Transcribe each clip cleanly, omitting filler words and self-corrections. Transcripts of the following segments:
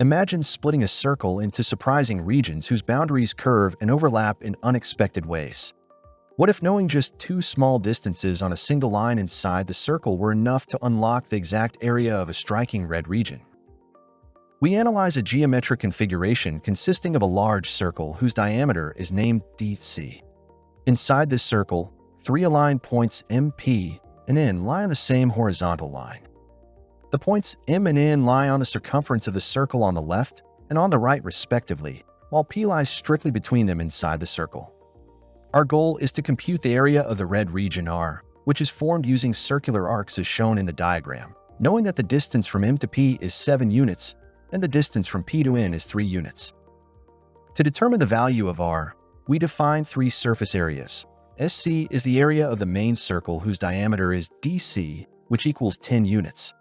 Imagine splitting a circle into surprising regions whose boundaries curve and overlap in unexpected ways. What if knowing just two small distances on a single line inside the circle were enough to unlock the exact area of a striking red region? We analyze a geometric configuration consisting of a large circle whose diameter is named DC. Inside this circle, three aligned points M, P, and N lie on the same horizontal line. The points M and N lie on the circumference of the circle on the left and on the right respectively, while P lies strictly between them inside the circle. Our goal is to compute the area of the red region R, which is formed using circular arcs as shown in the diagram, knowing that the distance from M to P is 7 units and the distance from P to N is 3 units. To determine the value of R, we define three surface areas. SC is the area of the main circle whose diameter is DC, which equals 10 units.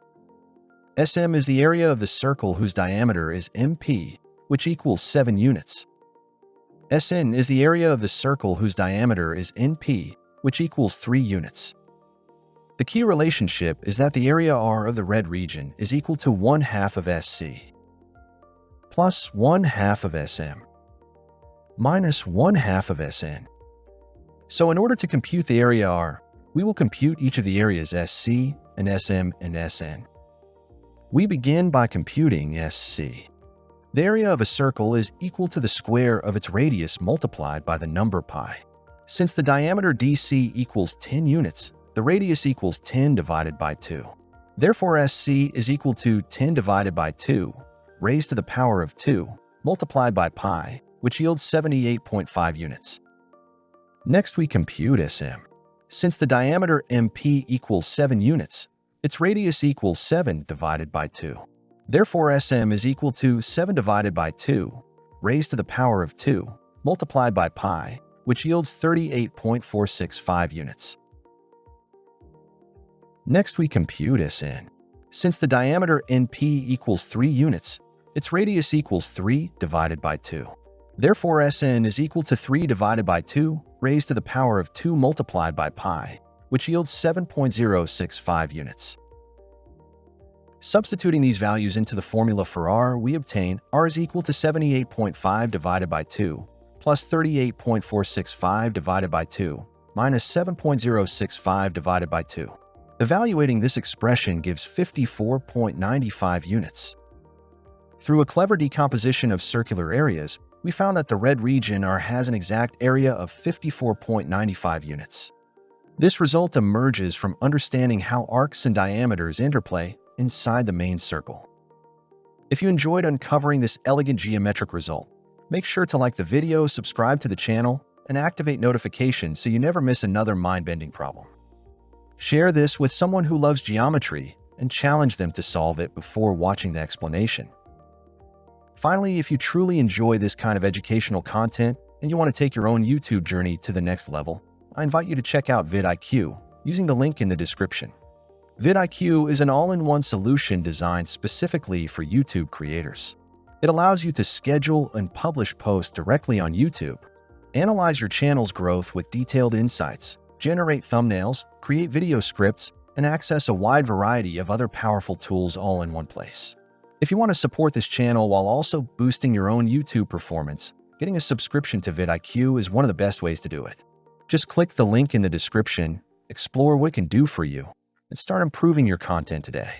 SM is the area of the circle whose diameter is MP, which equals 7 units. SN is the area of the circle whose diameter is NP, which equals 3 units. The key relationship is that the area R of the red region is equal to 1/2 of SC plus 1/2 of SM minus 1/2 of SN. So in order to compute the area R, we will compute each of the areas SC and SM and SN. We begin by computing SC. The area of a circle is equal to the square of its radius multiplied by the number pi. Since the diameter DC equals 10 units, the radius equals 10 divided by 2. Therefore, SC is equal to 10 divided by 2 raised to the power of 2 multiplied by pi, which yields 78.5 units. Next, we compute SM. Since the diameter MP equals 7 units, its radius equals 7 divided by 2. Therefore, SM is equal to 7 divided by 2 raised to the power of 2 multiplied by pi, which yields 38.465 units. Next, we compute SN. Since the diameter NP equals 3 units, its radius equals 3 divided by 2. Therefore, SN is equal to 3 divided by 2 raised to the power of 2 multiplied by pi, which yields 7.065 units. Substituting these values into the formula for R, we obtain R is equal to 78.5 divided by 2 plus 38.465 divided by 2 minus 7.065 divided by 2. Evaluating this expression gives 54.95 units. Through a clever decomposition of circular areas, we found that the red region R has an exact area of 54.95 units. This result emerges from understanding how arcs and diameters interplay inside the main circle. If you enjoyed uncovering this elegant geometric result, make sure to like the video, subscribe to the channel, and activate notifications so you never miss another mind-bending problem. Share this with someone who loves geometry and challenge them to solve it before watching the explanation. Finally, if you truly enjoy this kind of educational content and you want to take your own YouTube journey to the next level, I invite you to check out vidIQ using the link in the description. vidIQ is an all-in-one solution designed specifically for YouTube creators. It allows you to schedule and publish posts directly on YouTube, analyze your channel's growth with detailed insights, generate thumbnails, create video scripts, and access a wide variety of other powerful tools all in one place. If you want to support this channel while also boosting your own YouTube performance, getting a subscription to vidIQ is one of the best ways to do it. Just click the link in the description, explore what it can do for you, and start improving your content today.